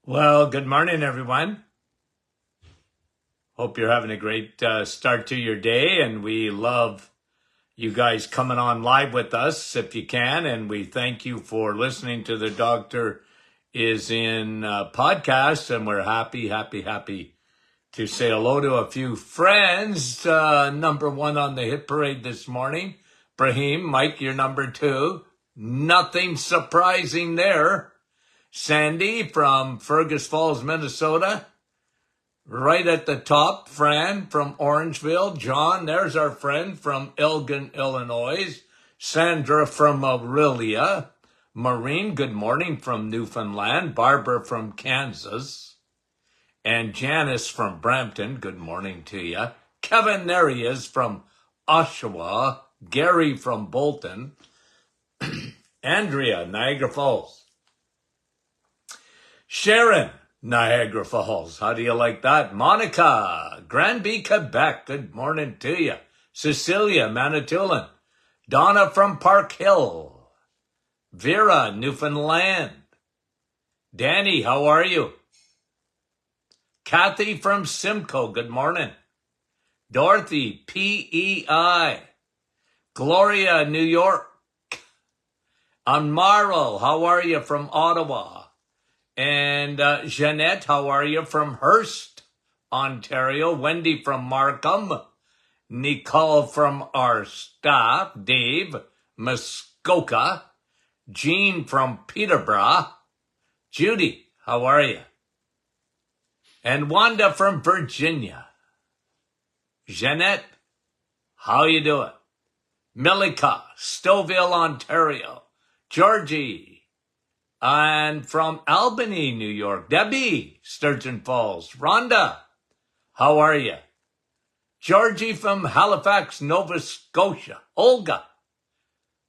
Well, good morning, everyone. Hope you're having a great start to your day, and we love you guys coming on live with us if you can, and we thank you for listening to the Doctor is in podcast, and we're happy to say hello to a few friends. Number one on the hit parade this morning, Brahim. Mike, you're number two. Nothing surprising there. Sandy from Fergus Falls, Minnesota. Right at the top, Fran from Orangeville. John, there's our friend from Elgin, Illinois. Sandra from Aurelia. Maureen, good morning from Newfoundland. Barbara from Kansas. And Janice from Brampton, good morning to you. Kevin, there he is from Oshawa. Gary from Bolton. Andrea, Niagara Falls. Sharon, Niagara Falls. How do you like that? Monica, Granby, Quebec. Good morning to you. Cecilia, Manitoulin. Donna from Park Hill. Vera, Newfoundland. Danny, how are you? Kathy from Simcoe. Good morning. Dorothy, PEI. Gloria, New York. Amaro, how are you from Ottawa? And Jeanette, how are you from Hearst, Ontario? Wendy from Markham. Nicole from our staff. Dave, Muskoka. Jean from Peterborough. Judy, how are you? And Wanda from Virginia. Jeanette, how you doing? Milika, Stouffville, Ontario. Georgie. And from Albany, New York, Debbie, Sturgeon Falls. Rhonda, how are you? Georgie from Halifax, Nova Scotia. Olga,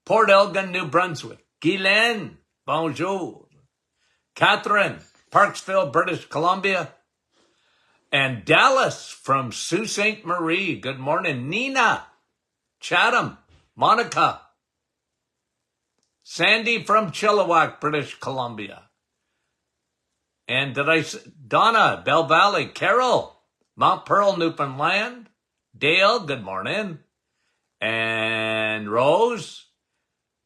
Port Elgin, New Brunswick. Guylaine, bonjour. Catherine, Parksville, British Columbia. And Dallas from Sault Ste. Marie. Good morning. Nina, Chatham, Monica. Sandy from Chilliwack, British Columbia. And Donna, Bell Valley. Carol, Mount Pearl, Newfoundland. Dale, good morning. And Rose,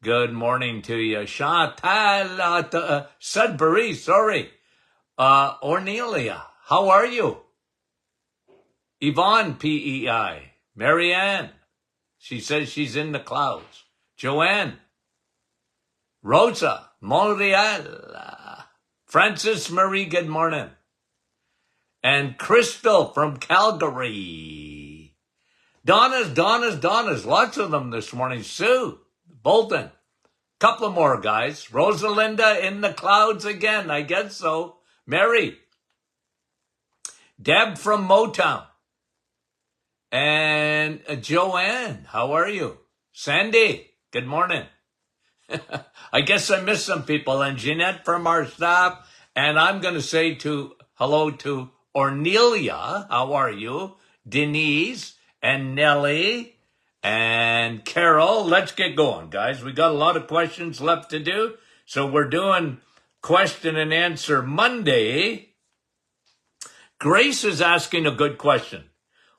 good morning to you. Chantal, Sudbury, sorry. Ornelia, how are you? Yvonne, PEI. Marianne, she says she's in the clouds. Joanne. Rosa, Montreal. Francis Marie, good morning. And Crystal from Calgary. Donna's. Lots of them this morning. Sue, Bolton. Couple of more, guys. Rosalinda in the clouds again, I guess so. Mary. Deb from Motown. And Joanne, how are you? Sandy, good morning. I guess I missed some people. And Jeanette from our staff. And I'm going to say hello to Ornelia. How are you? Denise and Nellie and Carol. Let's get going, guys. We got a lot of questions left to do. So we're doing question and answer Monday. Grace is asking a good question.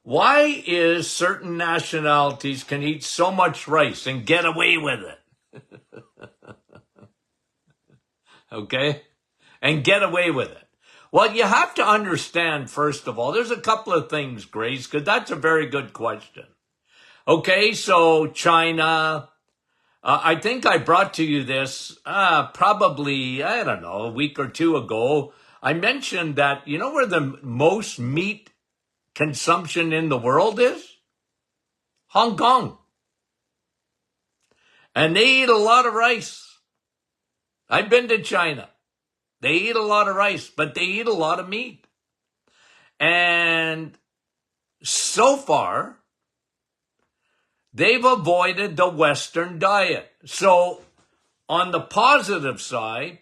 Why is certain nationalities can eat so much rice and get away with it? Okay? And get away with it. Well, you have to understand, first of all, there's a couple of things, Grace, because that's a very good question. Okay, so China, I think I brought to you this probably, I don't know, a week or two ago. I mentioned that, you know where the most meat consumption in the world is? Hong Kong. And they eat a lot of rice. I've been to China. They eat a lot of rice, but they eat a lot of meat. And so far, they've avoided the Western diet. So on the positive side,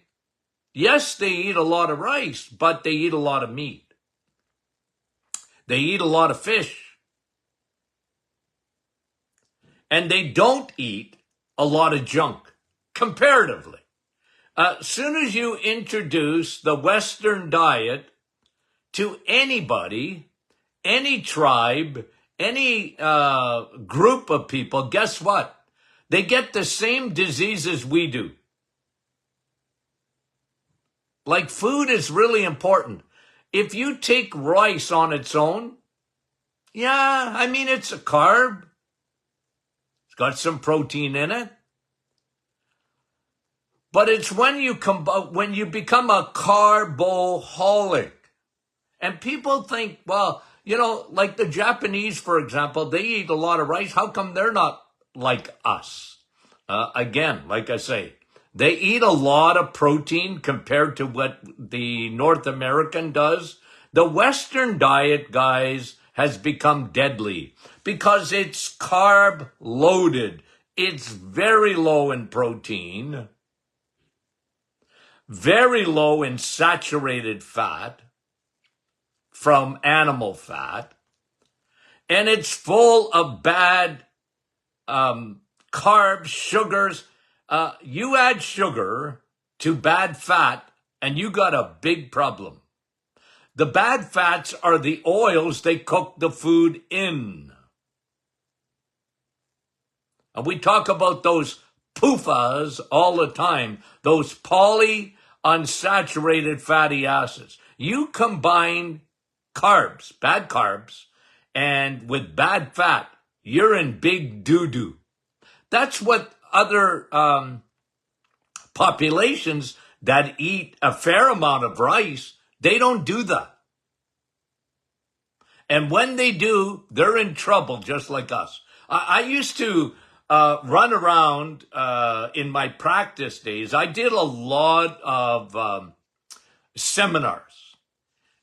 yes, they eat a lot of rice, but they eat a lot of meat. They eat a lot of fish. And they don't eat a lot of junk, comparatively. soon as you introduce the Western diet to anybody, any tribe, any group of people, guess what? They get the same diseases we do. Like, food is really important. If you take rice on its own, yeah, I mean, it's a carb. It's got some protein in it. But it's when you become a carboholic. And people think, well, like the Japanese, for example, they eat a lot of rice. How come they're not like us? Again, like I say, they eat a lot of protein compared to what the North American does. The Western diet, guys, has become deadly because it's carb loaded. It's very low in protein, very low in saturated fat from animal fat, and it's full of bad carbs, sugars. You add sugar to bad fat, and you got a big problem. The bad fats are the oils they cook the food in. And we talk about those PUFAs all the time, those polyunsaturated fatty acids. You combine carbs, bad carbs, and with bad fat, you're in big doo-doo. That's what other populations that eat a fair amount of rice, they don't do that. And when they do, they're in trouble just like us. I used to run around in my practice days. I did a lot of seminars.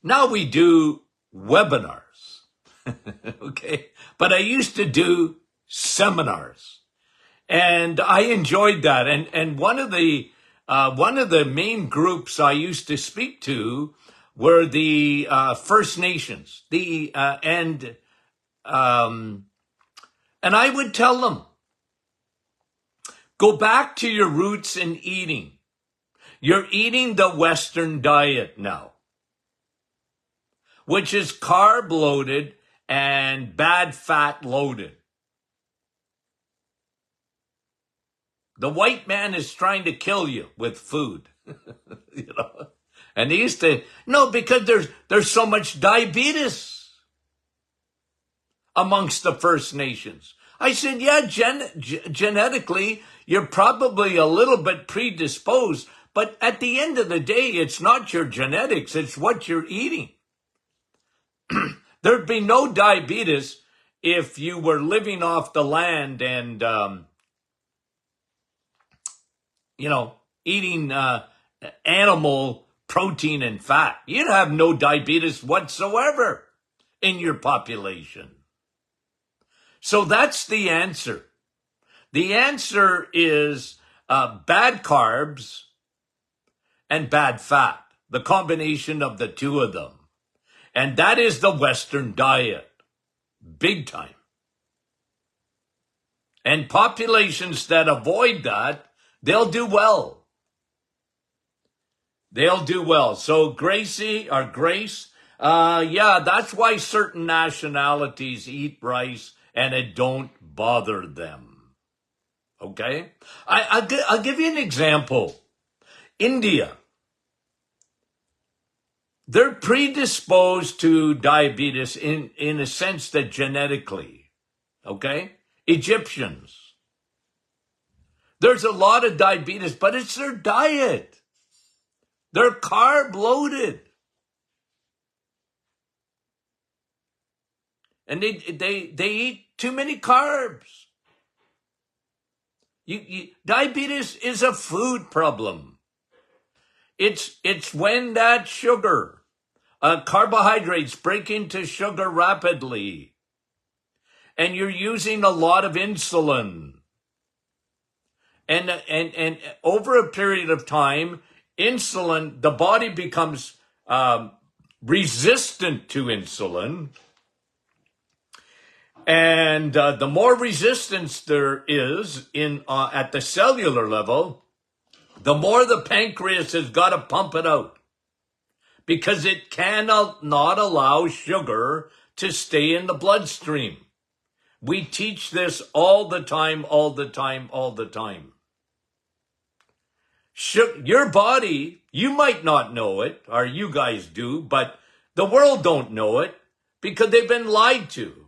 Now we do webinars. Okay? But I used to do seminars. And I enjoyed that. And one of the main groups I used to speak to were the First Nations. And I would tell them, go back to your roots in eating. You're eating the Western diet now, which is carb loaded and bad fat loaded. The white man is trying to kill you with food, And they used to, no, because there's so much diabetes amongst the First Nations. I said, yeah, genetically, you're probably a little bit predisposed, but at the end of the day, it's not your genetics, it's what you're eating. There'd be no diabetes if you were living off the land and, eating animal protein and fat. You'd have no diabetes whatsoever in your population. So that's the answer. The answer is bad carbs and bad fat, the combination of the two of them. And that is the Western diet, big time. And populations that avoid that, they'll do well. They'll do well. So Grace, that's why certain nationalities eat rice and it don't bother them. Okay? I'll give you an example. India. They're predisposed to diabetes in a sense that genetically. Okay? Egyptians. There's a lot of diabetes, but it's their diet. They're carb loaded. And they eat too many carbs. Diabetes is a food problem. It's when that sugar, carbohydrates break into sugar rapidly. And you're using a lot of insulin. And over a period of time, insulin, the body becomes resistant to insulin. And the more resistance there is at the cellular level, the more the pancreas has got to pump it out because it cannot not allow sugar to stay in the bloodstream. We teach this all the time, all the time, all the time. Your body, you might not know it, or you guys do, but the world don't know it because they've been lied to.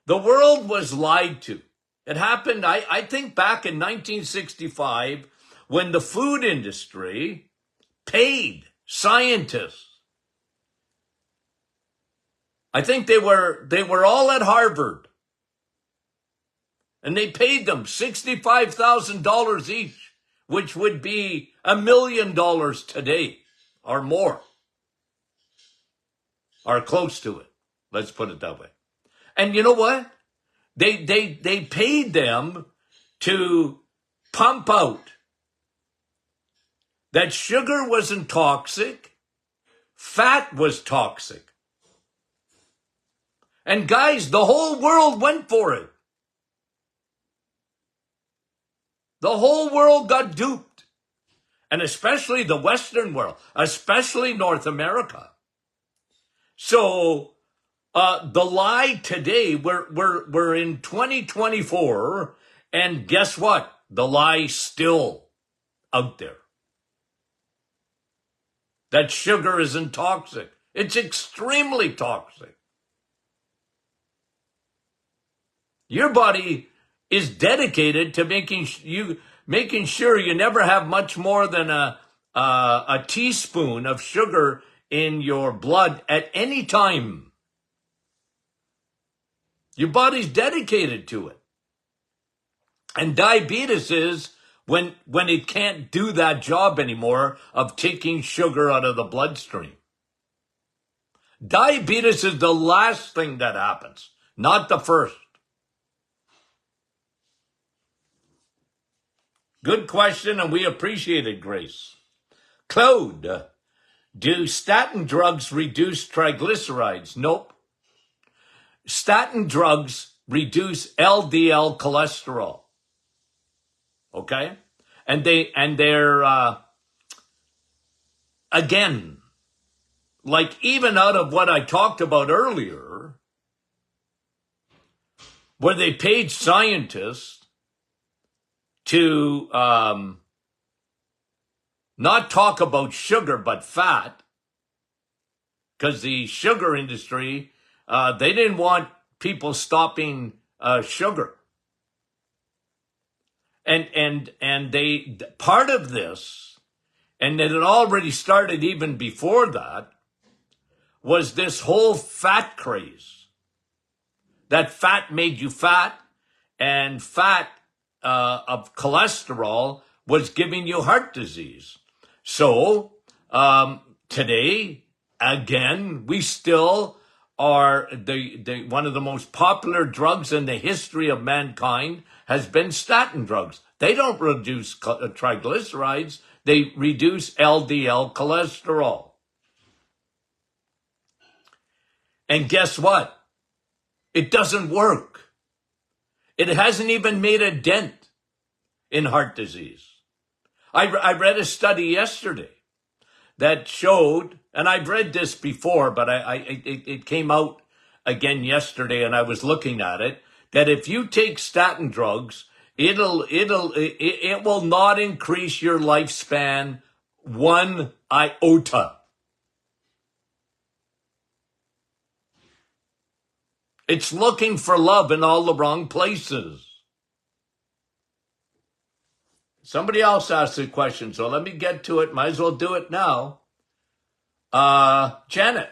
The world was lied to. It happened, I think, back in 1965 when the food industry paid scientists. I think they were all at Harvard. And they paid them $65,000 each, which would be $1 million today or more. Or close to it. Let's put it that way. And you know what? They paid them to pump out that sugar wasn't toxic, fat was toxic. And guys, the whole world went for it. The whole world got duped. And especially the Western world, especially North America. So the lie today, we're in 2024, and guess what? The lie's still out there. That sugar isn't toxic. It's extremely toxic. Your body is dedicated to making sure you never have much more than a teaspoon of sugar in your blood at any time. Your body's dedicated to it. And diabetes is when it can't do that job anymore of taking sugar out of the bloodstream. Diabetes is the last thing that happens, not the first. Good question, and we appreciate it, Grace. Claude, do statin drugs reduce triglycerides? Nope. Statin drugs reduce LDL cholesterol. Okay? And they're again, like even out of what I talked about earlier, where they paid scientists to not talk about sugar but fat, because the sugar industry, they didn't want people stopping sugar. And they, part of this, and it had already started even before that, was this whole fat craze. That fat made you fat, and fat of cholesterol was giving you heart disease. So today, again, we still are one of the most popular drugs in the history of mankind has been statin drugs. They don't reduce triglycerides. They reduce LDL cholesterol. And guess what? It doesn't work. It hasn't even made a dent in heart disease. I read a study yesterday that showed, and I've read this before, but it came out again yesterday, and I was looking at it, that if you take statin drugs, it will not increase your lifespan one iota. It's looking for love in all the wrong places. Somebody else asked a question, so let me get to it. Might as well do it now. Janet,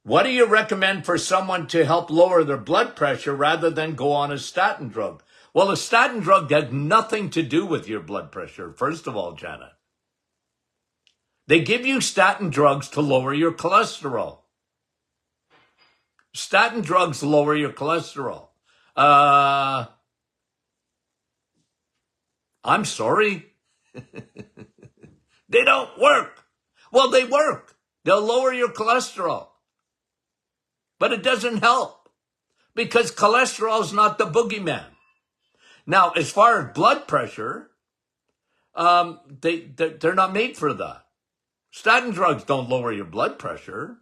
what do you recommend for someone to help lower their blood pressure rather than go on a statin drug? Well, a statin drug has nothing to do with your blood pressure, first of all, Janet. They give you statin drugs to lower your cholesterol. Statin drugs lower your cholesterol. I'm sorry. They don't work. Well, they work. They'll lower your cholesterol. But it doesn't help because cholesterol is not the boogeyman. Now, as far as blood pressure, they're not made for that. Statin drugs don't lower your blood pressure.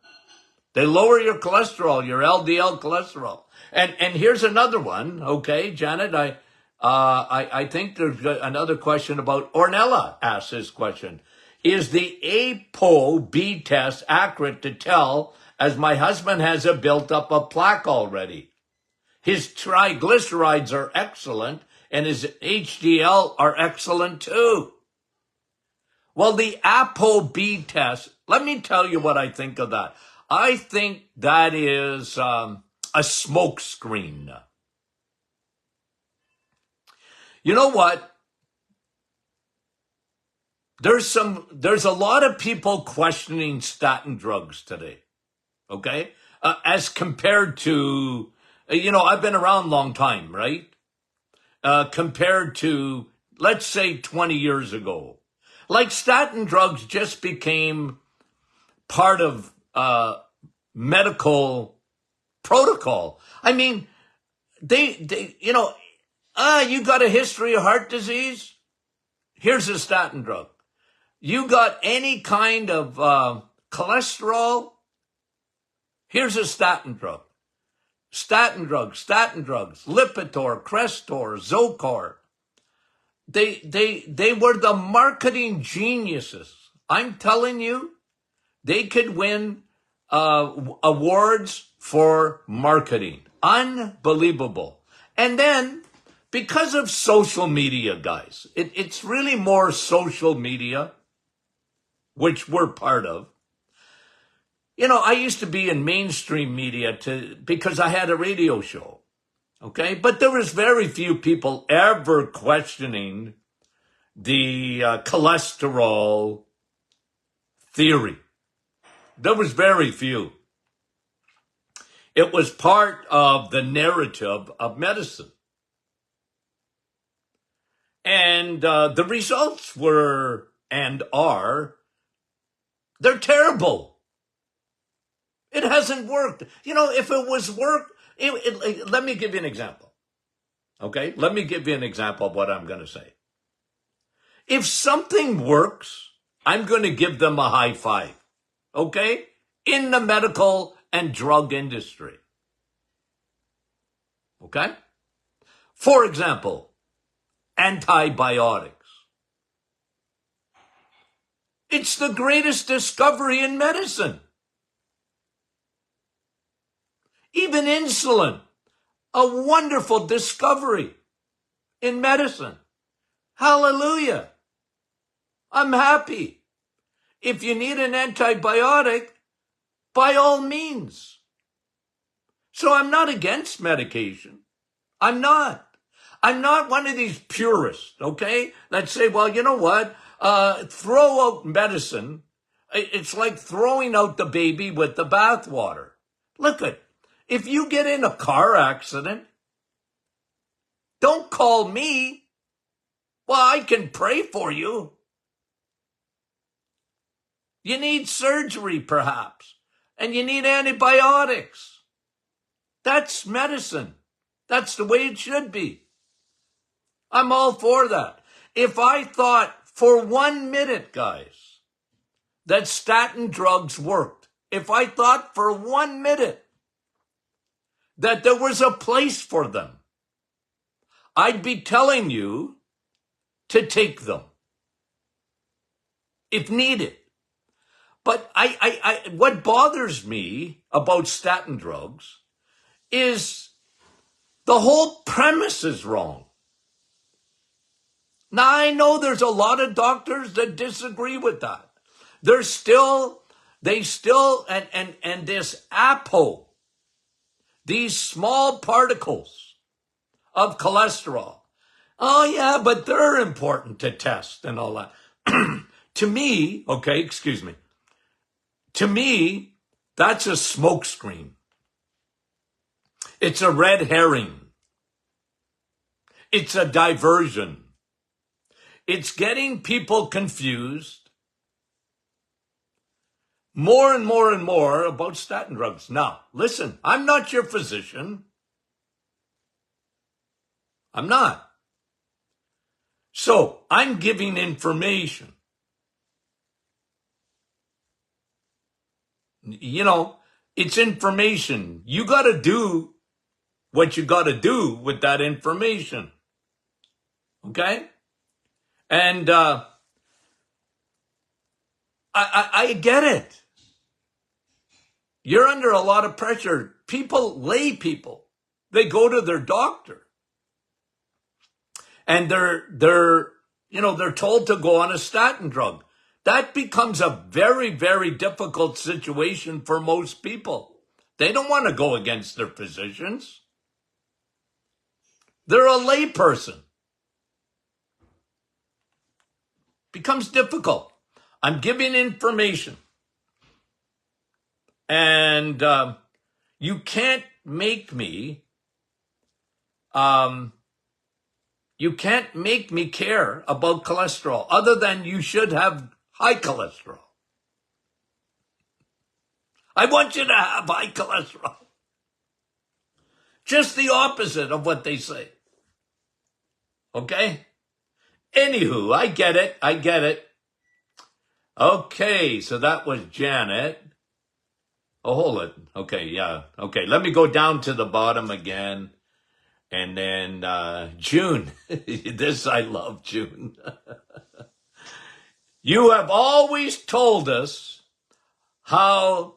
They lower your cholesterol, your LDL cholesterol. And here's another one, okay, Janet. I think there's another question about Ornella asks this question. Is the ApoB test accurate to tell, as my husband has a built-up of plaque already? His triglycerides are excellent, and his HDL are excellent too. Well, the ApoB test, let me tell you what I think of that. I think that is a smoke screen. You know what? There's a lot of people questioning statin drugs today, okay? As compared to, I've been around a long time, right? Compared to, let's say, 20 years ago. Like statin drugs just became part of medical protocol. I mean, you got a history of heart disease? Here's a statin drug. You got any kind of cholesterol? Here's a statin drug. Statin drugs, Lipitor, Crestor, Zocor. They were the marketing geniuses. I'm telling you, they could win awards for marketing. Unbelievable. And then, because of social media, guys, it's really more social media, which we're part of. I used to be in mainstream media because I had a radio show, okay? But there was very few people ever questioning the cholesterol theory. There was very few. It was part of the narrative of medicine. And the results were and are, they're terrible. It hasn't worked. If it was work, let me give you an example. Okay? Let me give you an example of what I'm going to say. If something works, I'm going to give them a high five. Okay? In the medical and drug industry. Okay? For example, antibiotics. It's the greatest discovery in medicine. Even insulin, a wonderful discovery in medicine. Hallelujah. I'm happy. If you need an antibiotic, by all means. So I'm not against medication. I'm not one of these purists, okay, that say, well, you know what? Throw out medicine. It's like throwing out the baby with the bathwater. Look at, if you get in a car accident, don't call me. Well, I can pray for you. You need surgery, perhaps, and you need antibiotics. That's medicine. That's the way it should be. I'm all for that. If I thought for 1 minute, guys, that statin drugs worked, if I thought for 1 minute that there was a place for them, I'd be telling you to take them if needed. But what bothers me about statin drugs is the whole premise is wrong. Now, I know there's a lot of doctors that disagree with that. They still, and this APO, these small particles of cholesterol. Oh yeah, but they're important to test and all that. To me, that's a smokescreen. It's a red herring. It's a diversion. It's getting people confused more and more and more about statin drugs. Now, listen, I'm not your physician. I'm not. So I'm giving information. You know, it's information. You got to do what you got to do with that information. Okay? And I get it. You're under a lot of pressure. Lay people, they go to their doctor and they're told to go on a statin drug. That becomes a very, very difficult situation for most people. They don't want to go against their physicians. They're a lay person. Becomes difficult. I'm giving information. And you can't make me care about cholesterol other than you should have high cholesterol. I want you to have high cholesterol. Just the opposite of what they say. Okay? Anywho, I get it. Okay, so that was Janet. Oh, hold it. Okay, yeah. Okay, let me go down to the bottom again. And then June. I love June. You have always told us how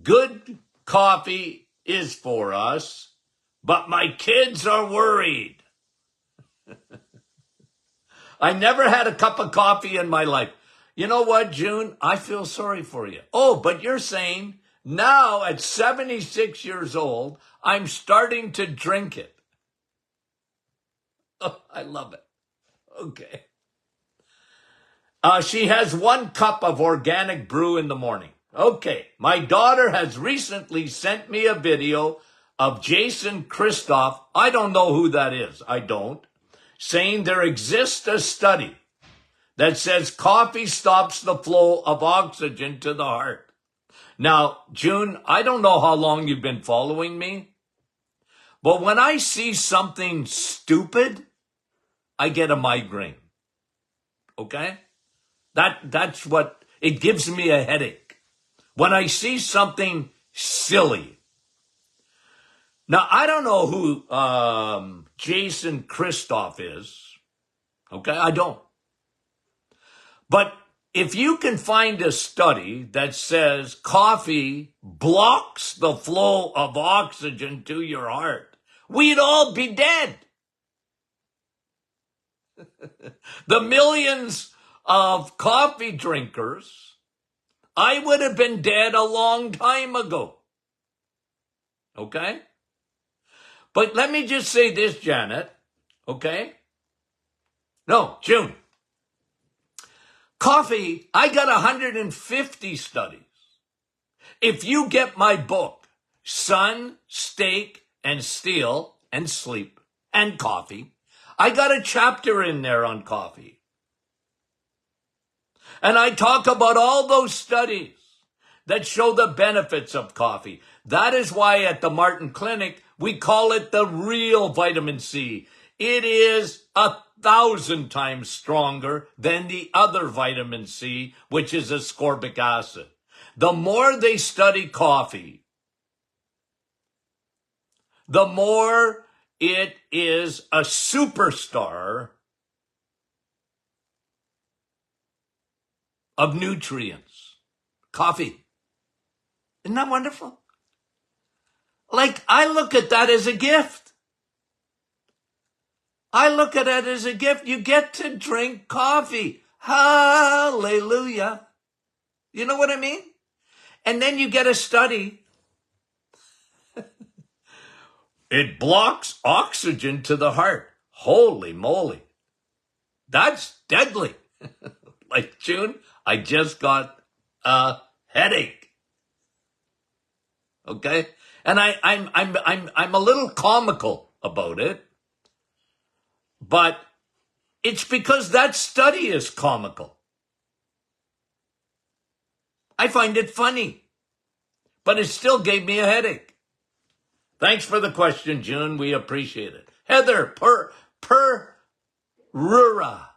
good coffee is for us, but my kids are worried. I never had a cup of coffee in my life. You know what, June? I feel sorry for you. Oh, but you're saying now at 76 years old, I'm starting to drink it. Oh, I love it. Okay. She has 1 cup of organic brew in the morning. Okay. My daughter has recently sent me a video of Jason Christoff. I don't know who that is. I don't. Saying there exists a study that says coffee stops the flow of oxygen to the heart. Now, June, I don't know how long you've been following me, but when I see something stupid, I get a migraine. Okay? That's what, it gives me a headache. When I see something silly. Now, I don't know who Jason Christoff is. Okay? I don't. But if you can find a study that says coffee blocks the flow of oxygen to your heart, we'd all be dead. The millions of coffee drinkers, I would have been dead a long time ago. Okay? But let me just say this, Janet. Okay? No, June. Coffee, I got 150 studies. If you get my book, Sun, Steak, and Steel, and Sleep, and Coffee, I got a chapter in there on coffee. And I talk about all those studies that show the benefits of coffee. That is why at the Martin Clinic, we call it the real vitamin C. It is 1,000 times stronger than the other vitamin C, which is ascorbic acid. The more they study coffee, the more it is a superstar of nutrients. Coffee. Isn't that wonderful? Like, I look at that as a gift. I look at it as a gift. You get to drink coffee. Hallelujah. You know what I mean? And then you get a study. It blocks oxygen to the heart. Holy moly. That's deadly. Like, June, I just got a headache. Okay? And I'm a little comical about it. But it's because that study is comical. I find it funny. But it still gave me a headache. Thanks for the question, June. We appreciate it. Heather, Rura.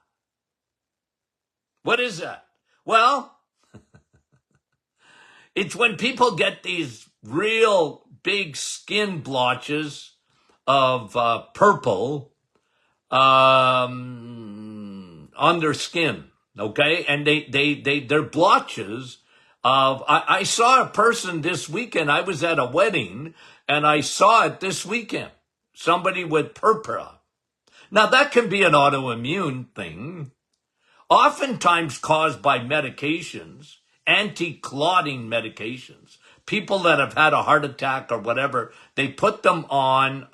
What is that? Well, it's when people get these real big skin blotches of purple on their skin, okay? And they're blotches of, I saw a person this weekend. I was at a wedding and I saw it this weekend. Somebody with purpura. Now that can be an autoimmune thing, oftentimes caused by medications, anti-clotting medications. People that have had a heart attack or whatever, they put them on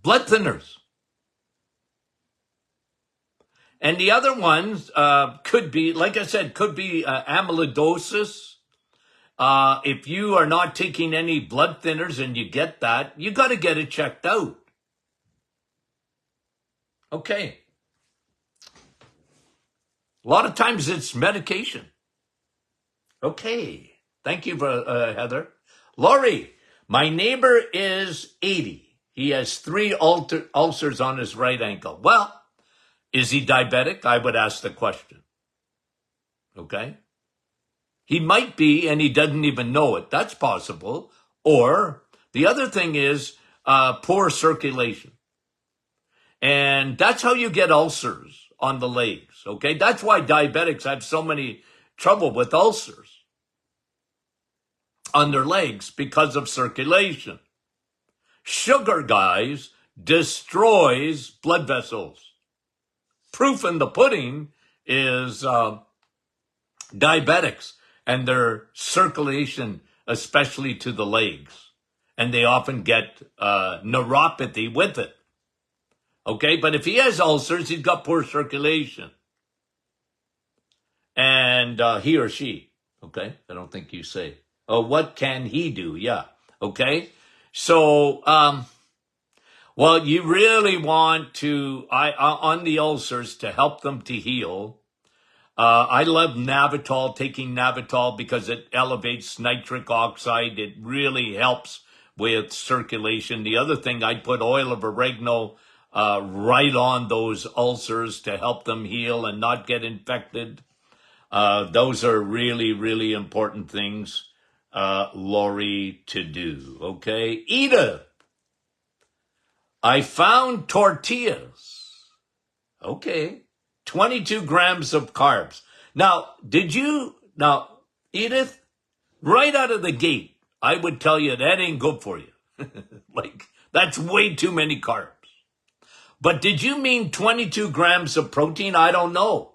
blood thinners. And the other ones could be, like I said, could be amyloidosis. If you are not taking any blood thinners and you get that, you got to get it checked out. Okay. A lot of times it's medication. Okay. Thank you, for Heather. Laurie, my neighbor is 80. He has 3 ulcers on his right ankle. Well, is he diabetic? I would ask the question. Okay. He might be, and he doesn't even know it. That's possible. Or the other thing is poor circulation. And that's how you get ulcers on the legs, okay? That's why diabetics have so many trouble with ulcers on their legs, because of circulation. Sugar, guys, destroys blood vessels. Proof in the pudding is diabetics and their circulation, especially to the legs. And they often get neuropathy with it. Okay, but if he has ulcers, he's got poor circulation. And he or she, okay? I don't think you say. Oh, what can he do? Yeah, okay? So, well, you really want to, on the ulcers, to help them to heal. I love Navitol, taking Navitol because it elevates nitric oxide. It really helps with circulation. The other thing, I'd put oil of oregano right on those ulcers to help them heal and not get infected. Those are really, really important things, Lori, to do. Okay. Edith, I found tortillas. Okay. 22 grams of carbs. Now, Edith, right out of the gate, I would tell you that ain't good for you. Like, that's way too many carbs. But did you mean 22 grams of protein? I don't know.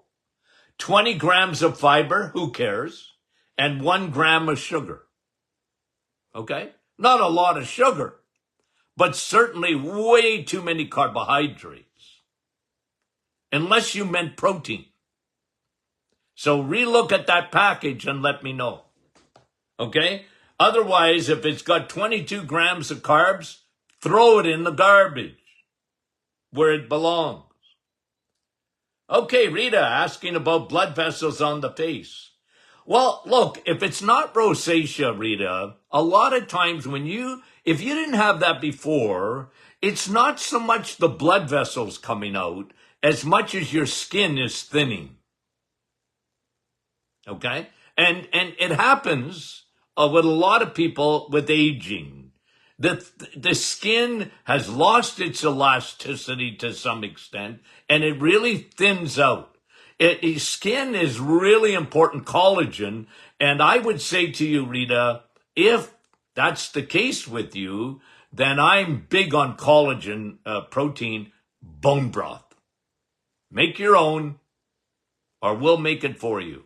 20 grams of fiber, who cares? And 1 gram of sugar. Okay? Not a lot of sugar, but certainly way too many carbohydrates. Unless you meant protein. So relook at that package and let me know. Okay? Otherwise, if it's got 22 grams of carbs, throw it in the garbage where it belongs. Okay, Rita, asking about blood vessels on the face. Well, look, if it's not rosacea, Rita, a lot of times if you didn't have that before, it's not so much the blood vessels coming out as much as your skin is thinning. Okay? And it happens with a lot of people with aging. The skin has lost its elasticity to some extent, and it really thins out. Skin is really important, collagen, and I would say to you, Rita, if that's the case with you, then I'm big on collagen protein bone broth. Make your own, or we'll make it for you.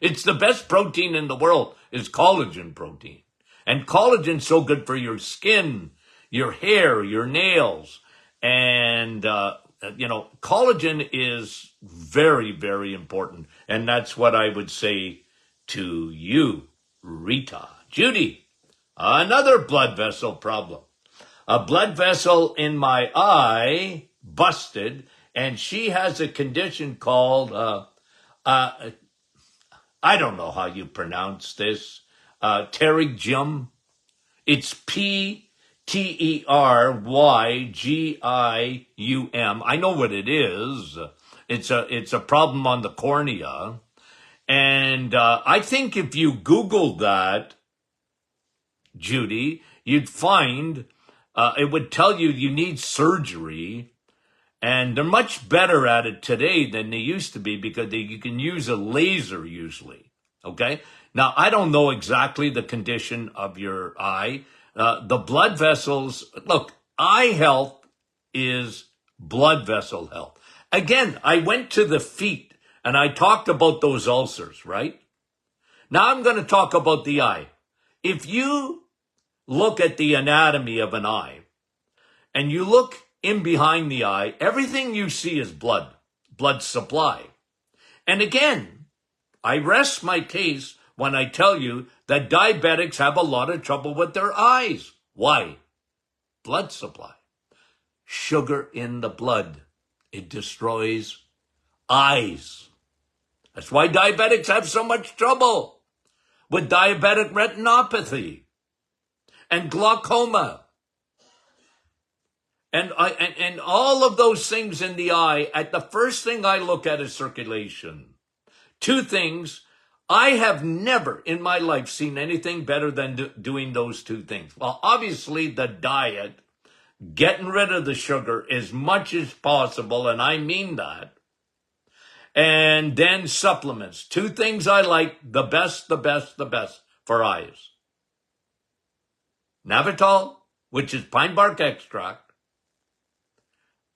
It's the best protein in the world, is collagen protein. And collagen's so good for your skin, your hair, your nails. And, collagen is very, very important. And that's what I would say to you, Rita. Judy, another blood vessel problem. A blood vessel in my eye busted, and she has a condition called, I don't know how you pronounce this, pterygium. It's Pterygium. Terygum. I know what it is. It's a problem on the cornea. And I think if you Googled that, Judy, you'd find it would tell you you need surgery. And they're much better at it today than they used to be because you can use a laser usually. Okay. Now, I don't know exactly the condition of your eye. The blood vessels, look, eye health is blood vessel health. Again, I went to the feet and I talked about those ulcers, right? Now I'm going to talk about the eye. If you look at the anatomy of an eye and you look in behind the eye, everything you see is blood supply. And again, I rest my case when I tell you that diabetics have a lot of trouble with their eyes. Why? Blood supply. Sugar in the blood. It destroys eyes. That's why diabetics have so much trouble with diabetic retinopathy and glaucoma. And all of those things in the eye, at the first thing I look at is circulation. Two things. I have never in my life seen anything better than doing those two things. Well, obviously the diet, getting rid of the sugar as much as possible, and I mean that. And then supplements. Two things I like the best for eyes. Navitol, which is pine bark extract,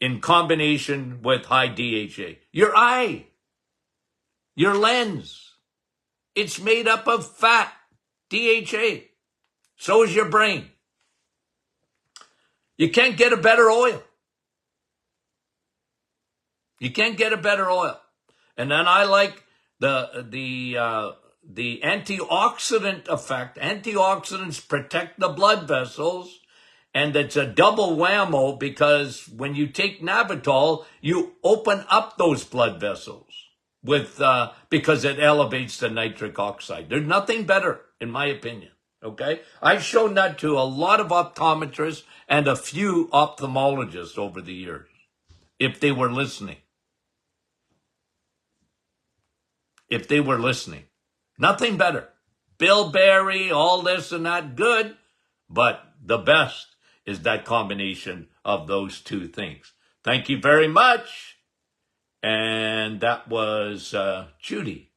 in combination with high DHA. Your eye, your lens, it's made up of fat, DHA. So is your brain. You can't get a better oil. You can't get a better oil. And then I like the antioxidant effect. Antioxidants protect the blood vessels. And it's a double whammo because when you take Navitol, you open up those blood vessels because it elevates the nitric oxide. There's nothing better, in my opinion. Okay? I've shown that to a lot of optometrists and a few ophthalmologists over the years, if they were listening. If they were listening. Nothing better. Bilberry, all this and that, good. But the best is that combination of those two things. Thank you very much. And that was Judy.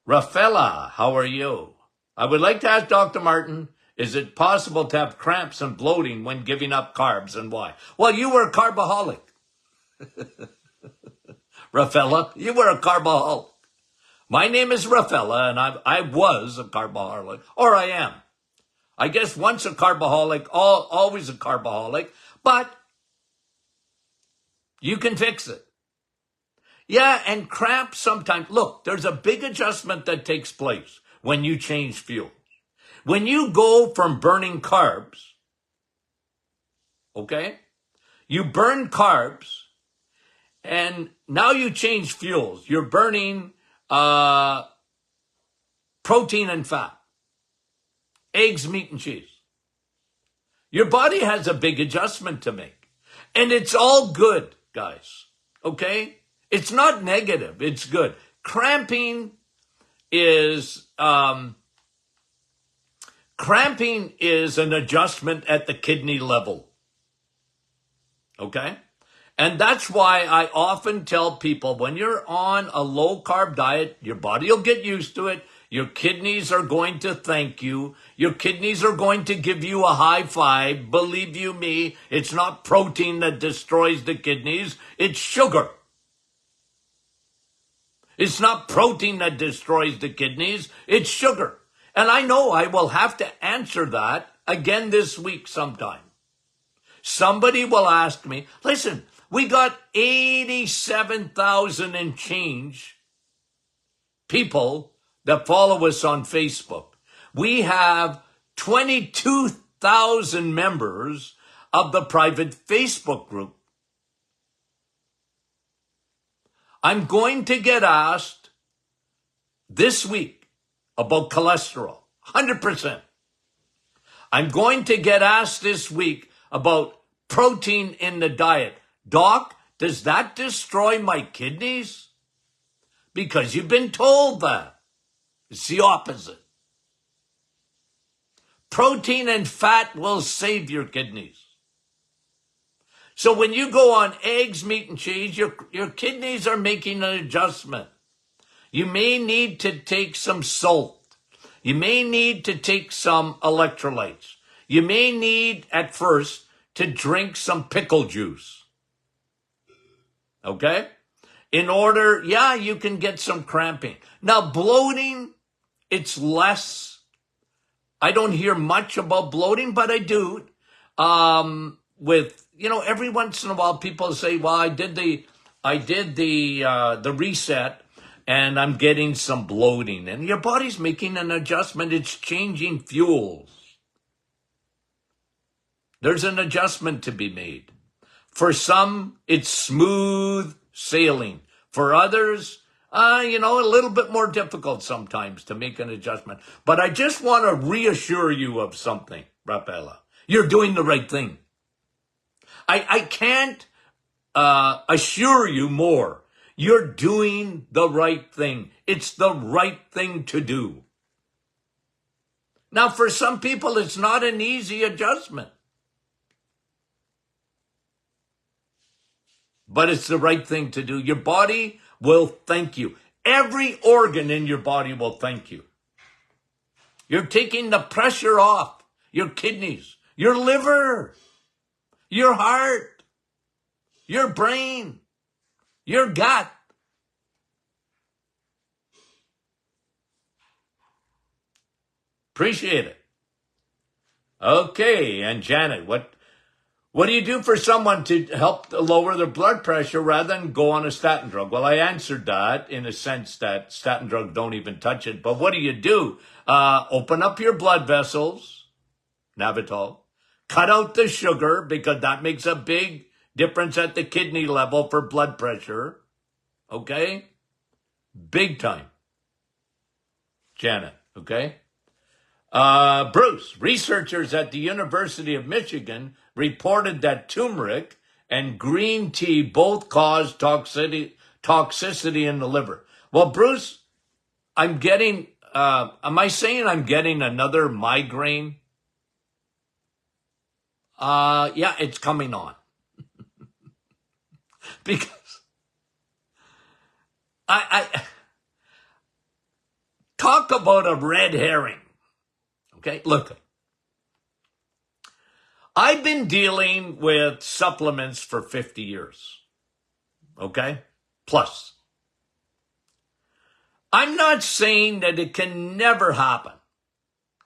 Rafaela, how are you? I would like to ask Dr. Martin, is it possible to have cramps and bloating when giving up carbs and why? Well, you were a carbaholic. Rafaela, you were a carbaholic. My name is Rafaela, and I was a carbaholic, or I am. I guess once a carbaholic, always a carbaholic, but you can fix it. Yeah, and cramps sometimes. Look, there's a big adjustment that takes place when you change fuel. When you go from burning carbs, okay, you burn carbs, and now you change fuels. You're burning protein and fat, eggs, meat, and cheese. Your body has a big adjustment to make. And it's all good, guys, okay? It's not negative. It's good. Cramping is an adjustment at the kidney level. Okay? And that's why I often tell people when you're on a low carb diet, your body will get used to it. Your kidneys are going to thank you. Your kidneys are going to give you a high five. Believe you me, it's not protein that destroys the kidneys. It's sugar. It's not protein that destroys the kidneys. It's sugar. And I know I will have to answer that again this week sometime. Somebody will ask me, listen, we got 87,000 and change people that follow us on Facebook. We have 22,000 members of the private Facebook group. I'm going to get asked this week about cholesterol, 100%. I'm going to get asked this week about protein in the diet. Doc, does that destroy my kidneys? Because you've been told that. It's the opposite. Protein and fat will save your kidneys. So when you go on eggs, meat, and cheese, your kidneys are making an adjustment. You may need to take some salt. You may need to take some electrolytes. You may need, at first, to drink some pickle juice. Okay? In order, yeah, you can get some cramping. Now, bloating, it's less. I don't hear much about bloating, but I do. Every once in a while, people say, well, I did the reset, and I'm getting some bloating. And your body's making an adjustment. It's changing fuels. There's an adjustment to be made. For some, it's smooth sailing. For others, a little bit more difficult sometimes to make an adjustment. But I just want to reassure you of something, Raphaela. You're doing the right thing. I can't assure you more. You're doing the right thing. It's the right thing to do. Now, for some people, it's not an easy adjustment. But it's the right thing to do. Your body will thank you. Every organ in your body will thank you. You're taking the pressure off your kidneys, your liver, your heart, your brain, your gut. Appreciate it. Okay, and Janet, what do you do for someone to help lower their blood pressure rather than go on a statin drug? Well, I answered that in a sense that statin drugs don't even touch it. But what do? Open up your blood vessels, Navitol. Cut out the sugar because that makes a big difference at the kidney level for blood pressure. Okay? Big time. Janet, okay? Bruce, researchers at the University of Michigan reported that turmeric and green tea both cause toxicity in the liver. Well, Bruce, am I saying I'm getting another migraine? Yeah, it's coming on. Because I talk about a red herring. Okay, look. I've been dealing with supplements for 50 years. Okay? Plus. I'm not saying that it can never happen.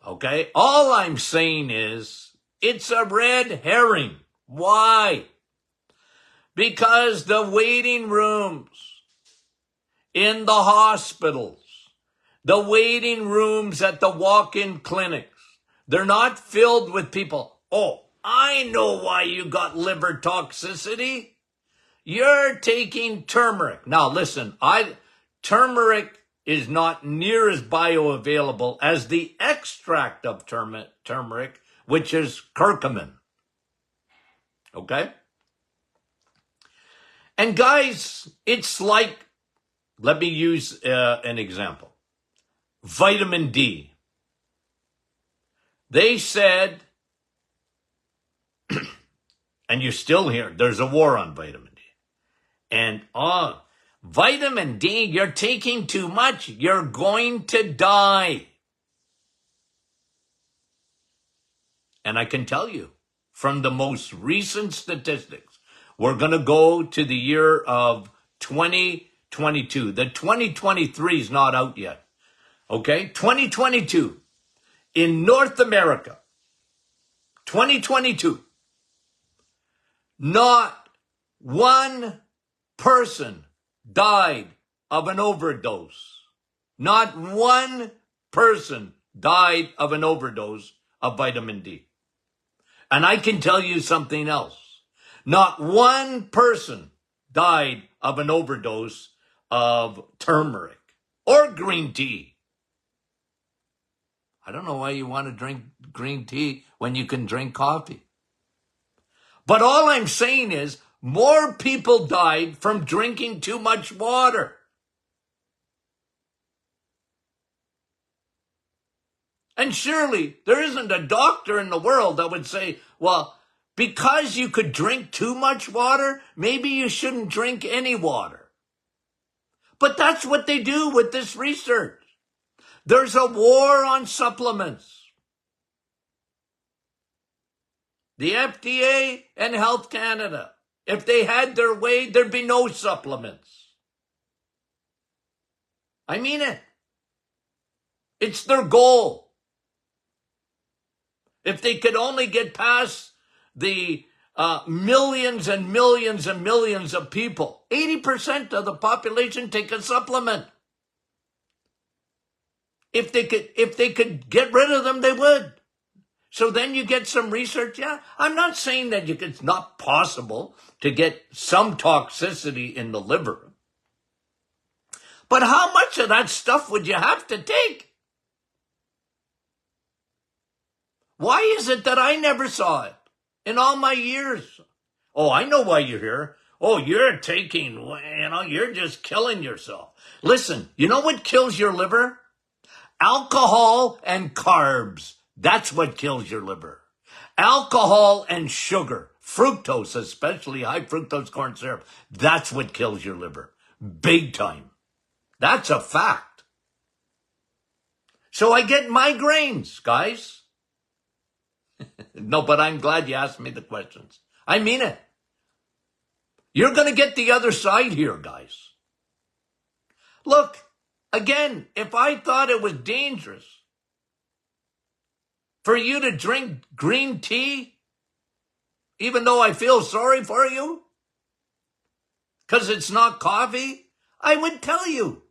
Okay? All I'm saying is it's a red herring. Why? Because the waiting rooms in the hospitals, the waiting rooms at the walk-in clinics, they're not filled with people. Oh, I know why you got liver toxicity. You're taking turmeric. Now, listen, turmeric is not near as bioavailable as the extract of turmeric, which is curcumin. Okay? And guys, it's like, let me use an example. Vitamin D. They said, and you still hear, there's a war on vitamin D. And, vitamin D, you're taking too much. You're going to die. And I can tell you, from the most recent statistics, we're going to go to the year of 2022. The 2023 is not out yet. Okay? 2022. In North America, 2022, not one person died of an overdose. Not one person died of an overdose of vitamin D. And I can tell you something else. Not one person died of an overdose of turmeric or green tea. I don't know why you want to drink green tea when you can drink coffee. But all I'm saying is more people died from drinking too much water. And surely there isn't a doctor in the world that would say, well, because you could drink too much water, maybe you shouldn't drink any water. But that's what they do with this research. There's a war on supplements. The FDA and Health Canada, if they had their way, there'd be no supplements. I mean it. It's their goal. If they could only get past the millions and millions and millions of people, 80% of the population take a supplement. If they could get rid of them, they would. So then you get some research. Yeah, I'm not saying that it's not possible to get some toxicity in the liver. But how much of that stuff would you have to take? Why is it that I never saw it in all my years? Oh, I know why you're here. Oh, you're you're just killing yourself. Listen, you know what kills your liver? Alcohol and carbs. That's what kills your liver. Alcohol and sugar, fructose, especially high fructose corn syrup. That's what kills your liver. Big time. That's a fact. So I get migraines, guys. No, but I'm glad you asked me the questions. I mean it. You're going to get the other side here, guys. Look, again, if I thought it was dangerous for you to drink green tea, even though I feel sorry for you, because it's not coffee, I would tell you.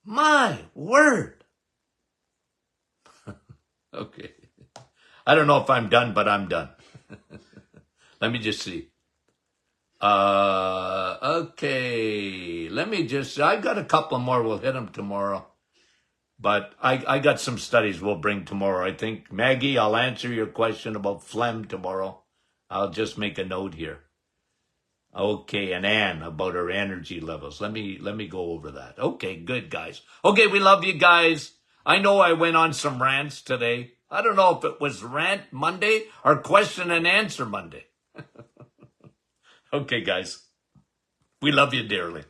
My word. Okay. I don't know if I'm done, but I'm done. Let me just see. Okay. I got a couple more. We'll hit them tomorrow. But I got some studies we'll bring tomorrow. I think, Maggie, I'll answer your question about phlegm tomorrow. I'll just make a note here. Okay, and Anne about her energy levels. Let me go over that. Okay, good, guys. Okay, we love you guys. I know I went on some rants today. I don't know if it was rant Monday or question and answer Monday. Okay, guys. We love you dearly.